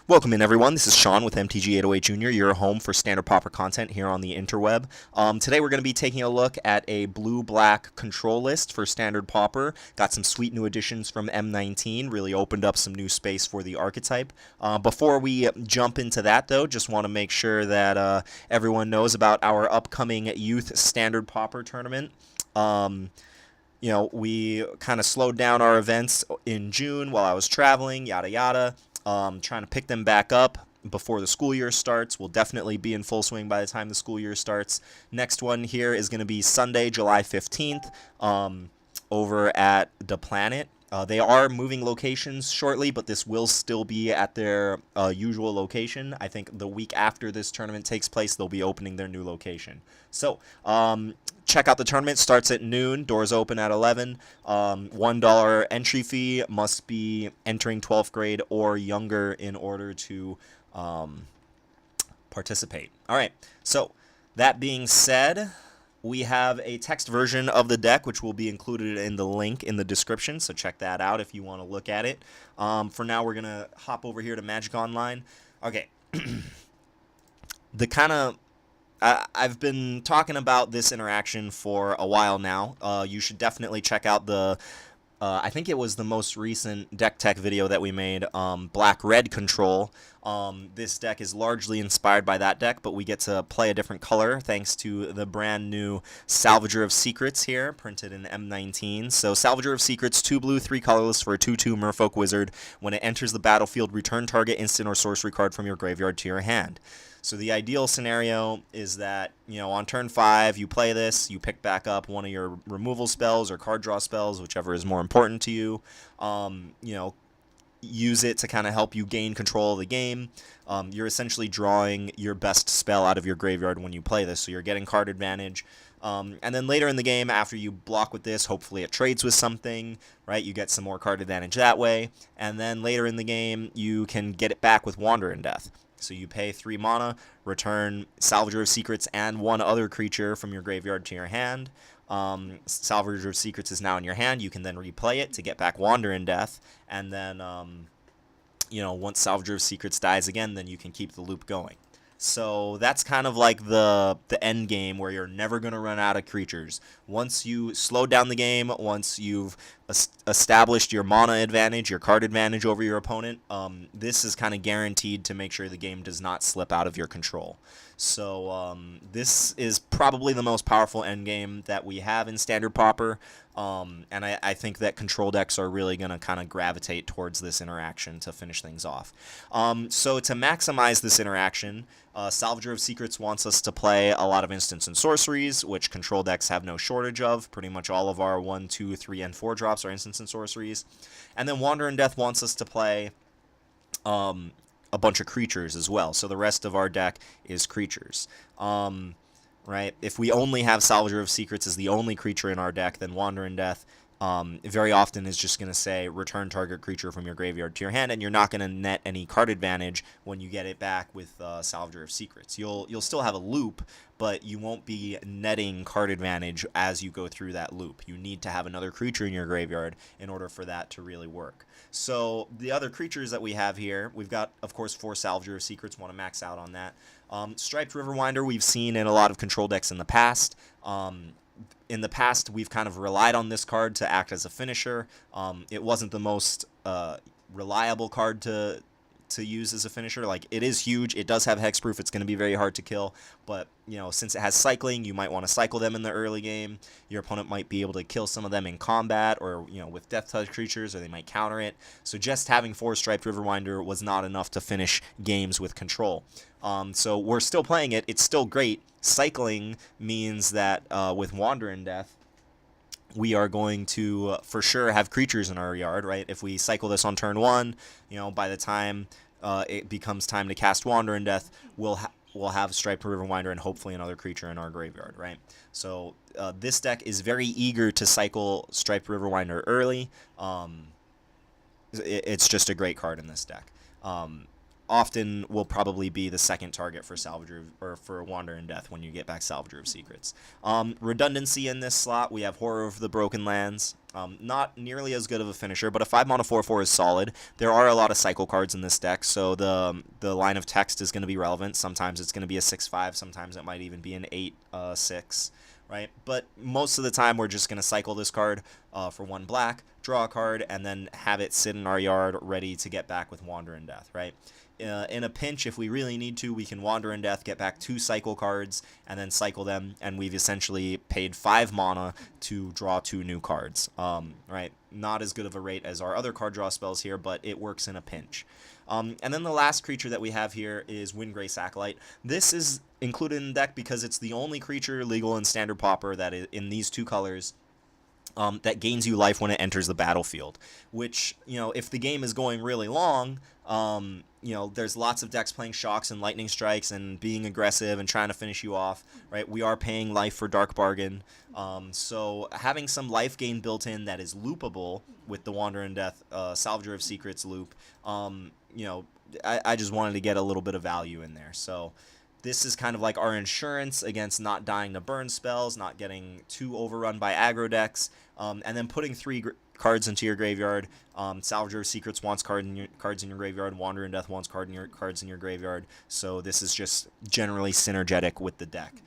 Welcome in, everyone. This is Sean with MTG808 Jr., your home for standard Pauper content here on the interweb. Today we're going to be taking a look at a blue-black control list for standard Pauper. Got some sweet new additions from M19, really opened up some new space for the archetype. Before we jump into that, though, just want to make sure that everyone knows about our upcoming Youth Standard Pauper tournament. We kind of slowed down our events in June while I was traveling, yada yada. Trying to pick them back up before the school year starts. We'll definitely be in full swing by the time the school year starts. Next one here is going to be Sunday, July 15th, over at The Planet. They are moving locations shortly, but this will still be at their usual location. I think the week after this tournament takes place, they'll be opening their new location. So, check out the tournament. Starts at noon. Doors open at 11. $1 entry fee. Must be entering 12th grade or younger in order to participate. All right. So, that being said, we have a text version of the deck, which will be included in the link in the description, so check that out if you want to look at it. For now, we're going to hop over here to Magic Online. Okay. I've been talking about this interaction for a while now. You should definitely check out the I think it was the most recent deck tech video that we made, Black-Red Control. This deck is largely inspired by that deck, but we get to play a different color thanks to the brand new Salvager of Secrets here, printed in M19. So Salvager of Secrets, 2 blue, 3 colorless for a 2/2 Merfolk Wizard. When it enters the battlefield, return target instant or sorcery card from your graveyard to your hand. So the ideal scenario is that, on turn 5, you play this, you pick back up one of your removal spells or card draw spells, whichever is more important to you. Use it to kind of help you gain control of the game. You're essentially drawing your best spell out of your graveyard when you play this, so you're getting card advantage. And then later in the game, after you block with this, hopefully it trades with something, right? You get some more card advantage that way. And then later in the game, you can get it back with Wander in Death. So you pay 3 mana, return Salvager of Secrets and one other creature from your graveyard to your hand. Salvager of Secrets is now in your hand. You can then replay it to get back Wander in Death. And then, once Salvager of Secrets dies again, then you can keep the loop going. So that's kind of like the end game where you're never going to run out of creatures. Once you slow down the game, once you've established your mana advantage, your card advantage over your opponent, this is kind of guaranteed to make sure the game does not slip out of your control. So this is probably the most powerful endgame that we have in Standard Pauper, and I think that control decks are really going to kind of gravitate towards this interaction to finish things off. So to maximize this interaction, Salvager of Secrets wants us to play a lot of instants and sorceries, which control decks have no shortage of. Pretty much all of our 1, 2, 3, and 4 drops are instants and sorceries. And then Wander in Death wants us to play a bunch of creatures as well. So the rest of our deck is creatures. Right? If we only have Salvager of Secrets as the only creature in our deck, then Wander in Death very often is just going to say return target creature from your graveyard to your hand, and you're not going to net any card advantage when you get it back with Salvager of Secrets. You'll still have a loop, but you won't be netting card advantage as you go through that loop. You need to have another creature in your graveyard in order for that to really work. So the other creatures that we have here, we've got, of course, 4 Salvager of Secrets. Want to max out on that. Striped Riverwinder we've seen in a lot of control decks in the past. In the past, we've kind of relied on this card to act as a finisher. It wasn't the most reliable card to use as a finisher. Like, it is huge. It does have hexproof. It's going to be very hard to kill. But, since it has cycling, you might want to cycle them in the early game. Your opponent might be able to kill some of them in combat or, with Death Touch creatures, or they might counter it. So just having 4 Striped Riverwinder was not enough to finish games with control. So we're still playing it. It's still great. Cycling means that with Wander in Death, we are going to for sure have creatures in our yard, right? If we cycle this on turn 1, by the time it becomes time to cast Wander in Death, we'll have Striped Riverwinder and hopefully another creature in our graveyard, right? So this deck is very eager to cycle Striped Riverwinder early. It's just a great card in this deck. often will probably be the second target for Salvager or for Wander in Death when you get back Salvager of Secrets. Redundancy in this slot, we have Horror of the Broken Lands. Not nearly as good of a finisher, but a 5 mana 4/4 is solid. There are a lot of cycle cards in this deck, so the line of text is going to be relevant. Sometimes it's going to be a 6/5, sometimes it might even be an 8/6. Right? But most of the time, we're just going to cycle this card for 1 black, draw a card, and then have it sit in our yard ready to get back with Wander in Death, right? In a pinch, if we really need to, we can Wander in Death, get back 2 cycle cards, and then cycle them, and we've essentially paid 5 mana to draw 2 new cards, right? Not as good of a rate as our other card draw spells here, but it works in a pinch. And then the last creature that we have here is Windgrace Acolyte. This is included in the deck because it's the only creature, legal and standard Pauper, that is in these 2 colors that gains you life when it enters the battlefield. Which, if the game is going really long, there's lots of decks playing Shocks and Lightning Strikes and being aggressive and trying to finish you off, right? We are paying life for Dark Bargain. So having some life gain built in that is loopable with the Wander in Death Salvager of Secrets loop, I just wanted to get a little bit of value in there. So this is kind of like our insurance against not dying to burn spells, not getting too overrun by aggro decks, and then putting 3 cards into your graveyard. Salvager of Secrets wants cards in your graveyard. Wander in Death wants cards in your graveyard. So this is just generally synergetic with the deck.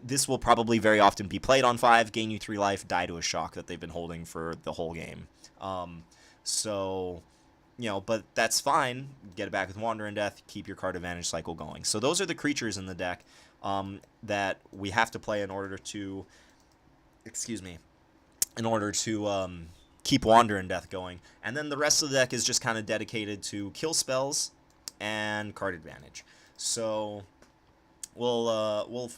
This will probably very often be played on 5, gain you 3 life, die to a shock that they've been holding for the whole game. But that's fine. Get it back with Wander in Death, keep your card advantage cycle going. So those are the creatures in the deck that we have to play in order to, keep Wander in Death going. And then the rest of the deck is just kind of dedicated to kill spells and card advantage. So we'll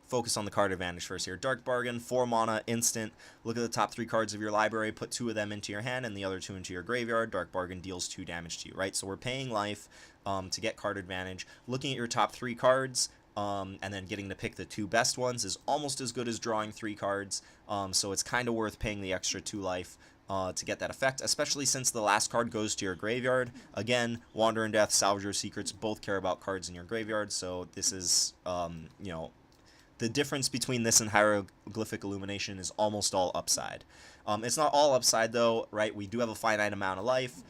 focus on the card advantage first here. Dark Bargain, 4 mana, instant. Look at the top 3 cards of your library, put 2 of them into your hand and the other 2 into your graveyard. Dark Bargain deals 2 damage to you, right? So we're paying life to get card advantage. Looking at your top 3 cards, and then getting to pick the 2 best ones is almost as good as drawing 3 cards, so it's kind of worth paying the extra 2 life to get that effect, especially since the last card goes to your graveyard. Again, Wander in Death, Salvager of Secrets both care about cards in your graveyard, so this is, the difference between this and Hieroglyphic Illumination is almost all upside. It's not all upside, though, right? We do have a finite amount of life.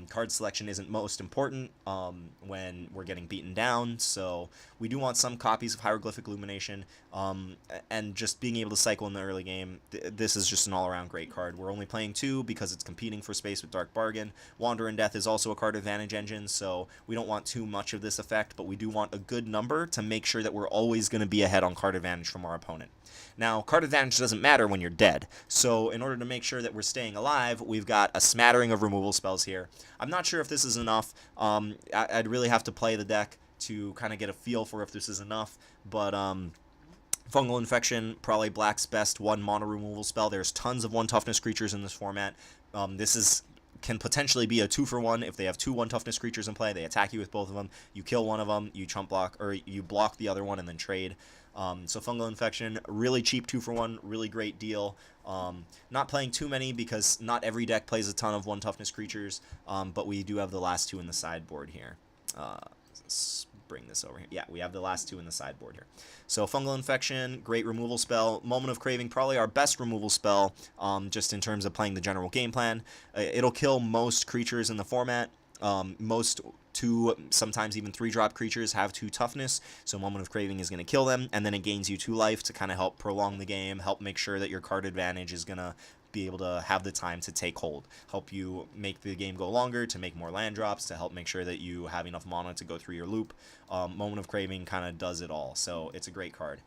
Card selection isn't most important when we're getting beaten down, so we do want some copies of Hieroglyphic Illumination, and just being able to cycle in the early game. This is just an all-around great card. We're only playing 2 because it's competing for space with Dark Bargain. Wander in Death is also a card advantage engine, so we don't want too much of this effect, but we do want a good number to make sure that we're always going to be ahead on card advantage from our opponent. Now, card advantage doesn't matter when you're dead, so in order to make sure that we're staying alive, we've got a smattering of removal spells here. I'm not sure if this is enough. I'd really have to play the deck to kind of get a feel for if this is enough, but Fungal Infection, probably Black's best 1 mana removal spell. There's tons of 1 toughness creatures in this format. This can potentially be a 2-for-1 if they have 2 1 toughness creatures in play. They attack you with both of them. You kill one of them, you chump block, or you block the other one and then trade. So Fungal Infection, really cheap 2-for-1, really great deal. Not playing too many because not every deck plays a ton of 1 toughness creatures, but we do have the last 2 in the sideboard here. Let's bring this over here. Yeah, we have the last 2 in the sideboard here. So Fungal Infection, great removal spell. Moment of Craving, probably our best removal spell, just in terms of playing the general game plan. It'll kill most creatures in the format. Most 2, sometimes even 3-drop creatures have 2 toughness, so Moment of Craving is going to kill them, and then it gains you 2 life to kind of help prolong the game, help make sure that your card advantage is going to be able to have the time to take hold, help you make the game go longer, to make more land drops, to help make sure that you have enough mana to go through your loop. Moment of Craving kind of does it all, so it's a great card.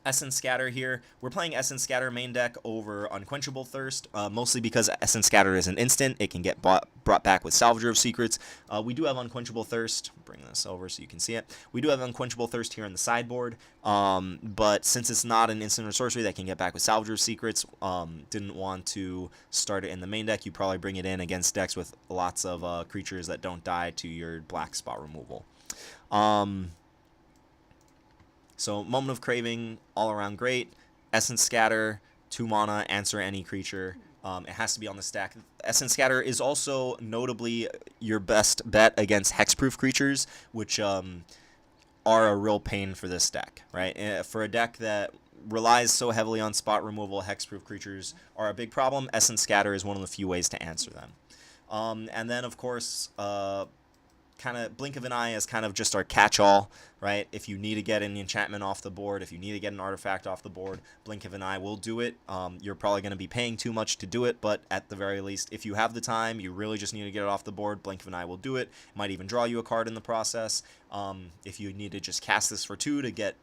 Essence Scatter here. We're playing Essence Scatter main deck over Unquenchable Thirst, mostly because Essence Scatter is an instant. It can get brought back with Salvager of Secrets. We do have Unquenchable Thirst. Bring this over so you can see it. We do have Unquenchable Thirst here in the sideboard, but since it's not an instant or sorcery that can get back with Salvager of Secrets, didn't want to start it in the main deck. You probably bring it in against decks with lots of creatures that don't die to your black spot removal. So Moment of Craving, all around great. Essence Scatter, 2 mana, answer any creature. It has to be on the stack. Essence Scatter is also notably your best bet against hexproof creatures, which are a real pain for this deck, right? For a deck that relies so heavily on spot removal, hexproof creatures are a big problem. Essence Scatter is one of the few ways to answer them. And then, of course, kind of Blink of an Eye is kind of just our catch-all, right? If you need to get an enchantment off the board, if you need to get an artifact off the board, Blink of an Eye will do it. You're probably going to be paying too much to do it, but at the very least, if you have the time, you really just need to get it off the board, Blink of an Eye will do it. Might even draw you a card in the process. If you need to just cast this for 2 to get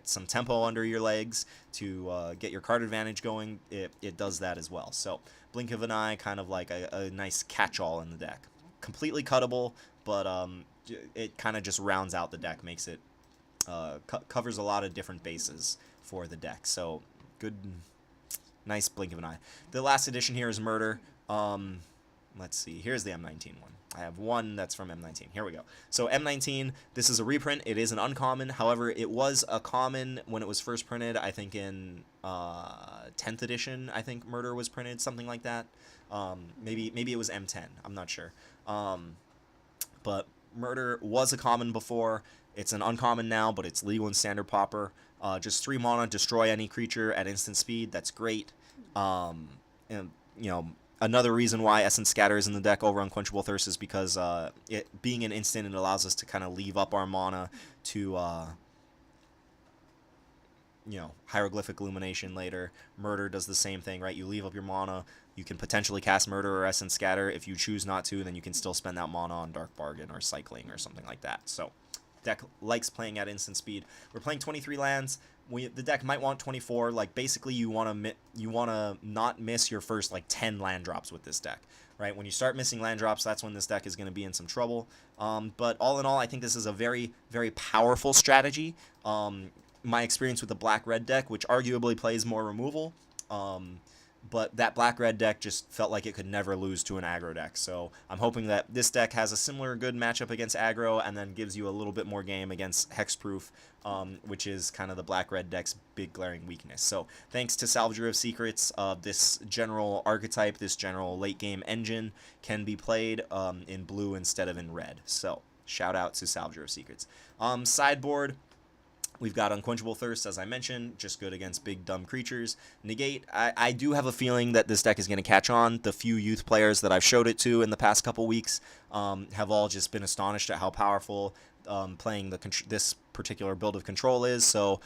some tempo under your legs, to get your card advantage going, it does that as well. So Blink of an Eye, kind of like a nice catch-all in the deck. Completely cuttable, but it kind of just rounds out the deck, makes it covers a lot of different bases for the deck. So good, nice Blink of an Eye. The last edition here is Murder. Let's see. Here's the M19 one. I have one that's from M19. Here we go. So M19, this is a reprint. It is an uncommon. However, it was a common when it was first printed. I think in 10th edition, I think Murder was printed, something like that. Maybe it was M10. I'm not sure. But Murder was a common before. It's an uncommon now, but it's legal in Standard Pauper. Just 3 mana, destroy any creature at instant speed. That's great. And you know, another reason why Essence Scatter is in the deck over Unquenchable Thirst is because it being an instant, it allows us to kind of leave up our mana to you know, Hieroglyphic Illumination later. Murder does the same thing, right? You leave up your mana. You can potentially cast Murder or Essence Scatter. If you choose not to, then you can still spend that mana on Dark Bargain or Cycling or something like that. So, deck likes playing at instant speed. We're playing 23 lands. The deck might want 24. Like, basically, you want to not miss your first, like, 10 land drops with this deck, right? When you start missing land drops, that's when this deck is going to be in some trouble. But all in all, I think this is a very, very powerful strategy. My experience with the black-red deck, which arguably plays more removal, but that black-red deck just felt like it could never lose to an aggro deck. So I'm hoping that this deck has a similar good matchup against aggro and then gives you a little bit more game against hexproof, which is kind of the black-red deck's big glaring weakness. So thanks to Salvager of Secrets, this general archetype, this general late-game engine can be played in blue instead of in red. So shout out to Salvager of Secrets. Sideboard, we've got Unquenchable Thirst, as I mentioned, just good against big, dumb creatures. Negate, I do have a feeling that this deck is going to catch on. The few youth players that I've showed it to in the past couple weeks have all just been astonished at how powerful playing this particular build of Control is. So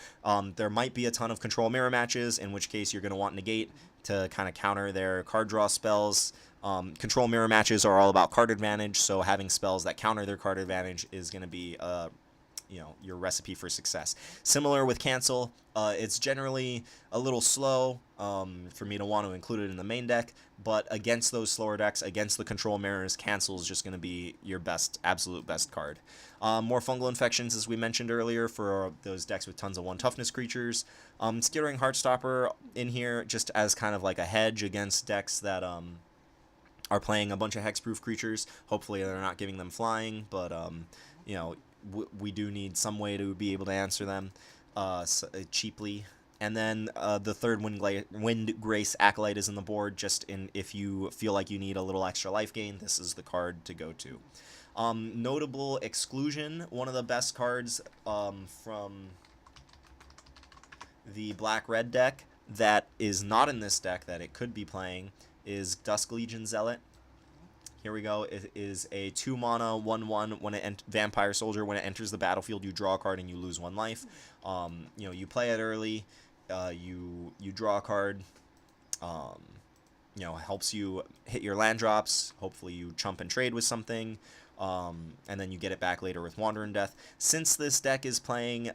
there might be a ton of Control mirror matches, in which case you're going to want Negate to kind of counter their card draw spells. Control mirror matches are all about card advantage, so having spells that counter their card advantage is going to be you know, your recipe for success. Similar with Cancel, it's generally a little slow for me to want to include it in the main deck, but against those slower decks, against the Control mirrors, Cancel is just going to be your absolute best card. More Fungal Infections, as we mentioned earlier, for those decks with tons of 1 toughness creatures. Skittering Heartstopper in here just as kind of like a hedge against decks that are playing a bunch of hexproof creatures. Hopefully they're not giving them flying, but you know, we do need some way to be able to answer them cheaply. And then the third Wind Grace Acolyte is in the board. If you feel like you need a little extra life gain, this is the card to go to. Notable Exclusion, one of the best cards from the black-red deck that is not in this deck that it could be playing is Dusk Legion Zealot. Here we go. It is a 2 mana 1/1 when it Vampire Soldier. When it enters the battlefield, you draw a card and you lose 1 life. You know, you play it early. You draw a card. You know, helps you hit your land drops. Hopefully, you chump and trade with something. And then you get it back later with Wandering Death. Since this deck is playing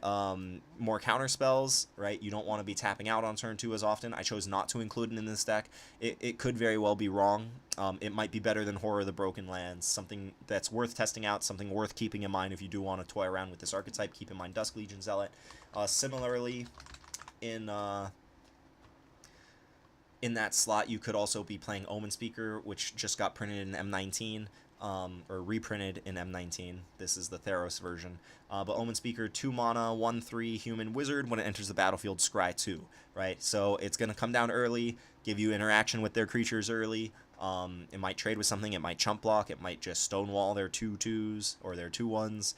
more counter spells, right, you don't want to be tapping out on turn 2 as often. I chose not to include it in this deck. It could very well be wrong. It might be better than Horror of the Broken Lands, something that's worth testing out, something worth keeping in mind if you do want to toy around with this archetype. Keep in mind Dusk Legion Zealot. Similarly, in that slot, you could also be playing Omen Speaker, which just got printed in M19. or reprinted in M19. This is the Theros version. But Omen Speaker, 2 mana, 1/3 human wizard. When it enters the battlefield, scry 2, right? So it's going to come down early, give you interaction with their creatures early. It might trade with something, it might chump block, it might just stonewall their 2/2s or their 2/1s.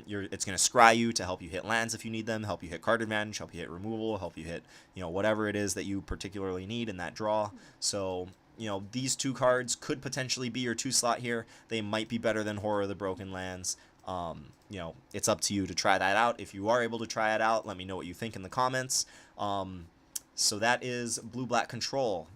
It's going to scry you to help you hit lands if you need them, help you hit card advantage, help you hit removal, help you hit, whatever it is that you particularly need in that draw. So these 2 cards could potentially be your 2 slot here. They might be better than Horror of the Broken Lands. It's up to you to try that out. If you are able to try it out, let me know what you think in the comments. So that is Blue-Black Control.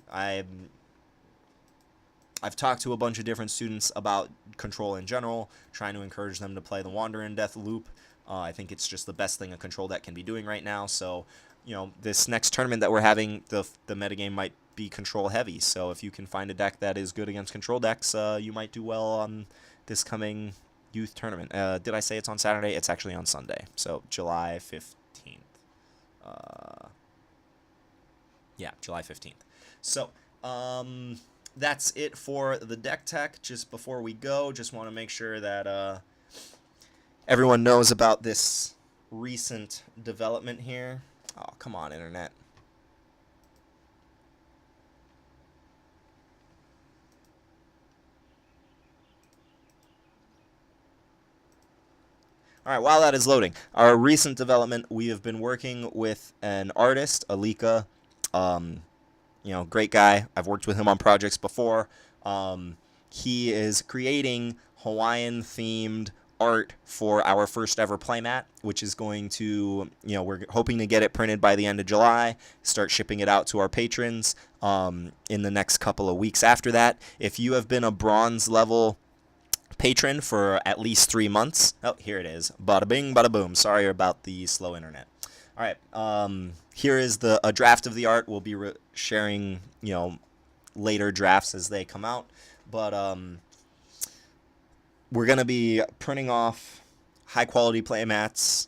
I've talked to a bunch of different students about Control in general, trying to encourage them to play the Wander in Death loop. I think it's just the best thing a Control deck can be doing right now. So, this next tournament that we're having, the metagame might be Control heavy. So if you can find a deck that is good against Control decks, you might do well on this coming youth tournament. Did I say it's on Saturday? It's actually on Sunday. So July 15th. Yeah, July 15th. So, that's it for the deck tech. Just before we go, just want to make sure that everyone knows about this recent development here. Oh, come on, internet. All right, while that is loading, our recent development, we have been working with an artist, Alika. Great guy. I've worked with him on projects before. He is creating Hawaiian-themed art for our first ever playmat, which is going to, we're hoping to get it printed by the end of July, start shipping it out to our patrons in the next couple of weeks after that. If you have been a bronze level patron for at least 3 months, oh, here it is. Bada bing, bada boom. Sorry about the slow internet. All right, here is a draft of the art. We'll be sharing, later drafts as they come out. But we're going to be printing off high-quality playmats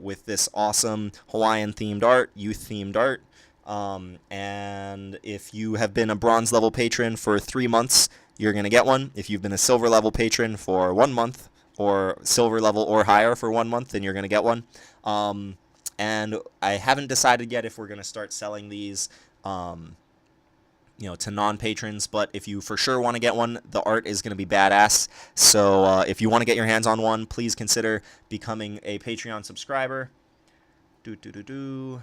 with this awesome Hawaiian-themed art, youth-themed art. And if you have been a bronze-level patron for 3 months, you're going to get one. If you've been a silver-level patron for 1 month, or silver level or higher for 1 month, then you're going to get one. And I haven't decided yet if we're going to start selling these, to non-patrons. But if you for sure want to get one, the art is going to be badass. So if you want to get your hands on one, please consider becoming a Patreon subscriber. Man,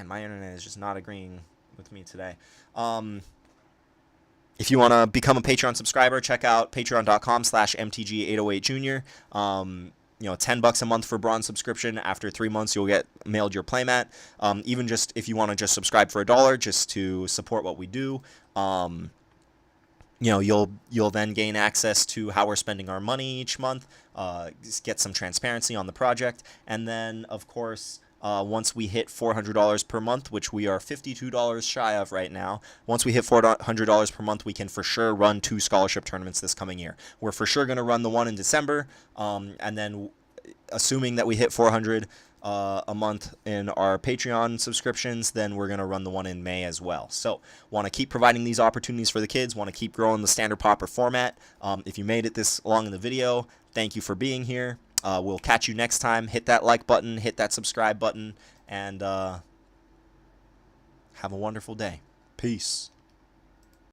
my internet is just not agreeing with me today. If you want to become a Patreon subscriber, check out patreon.com/mtg808junior. $10 a month for bronze subscription. After 3 months, you'll get mailed your playmat. Even just if you want to just subscribe for $1 just to support what we do, you'll then gain access to how we're spending our money each month, get some transparency on the project, and then, of course, once we hit $400 per month, which we are $52 shy of right now, once we hit $400 per month, we can for sure run 2 scholarship tournaments this coming year. We're for sure going to run the one in December, and then assuming that we hit 400 a month in our Patreon subscriptions, then we're going to run the one in May as well. So want to keep providing these opportunities for the kids, want to keep growing the standard Pauper format. If you made it this long in the video, thank you for being here. We'll catch you next time. Hit that like button, hit that subscribe button, and have a wonderful day. Peace.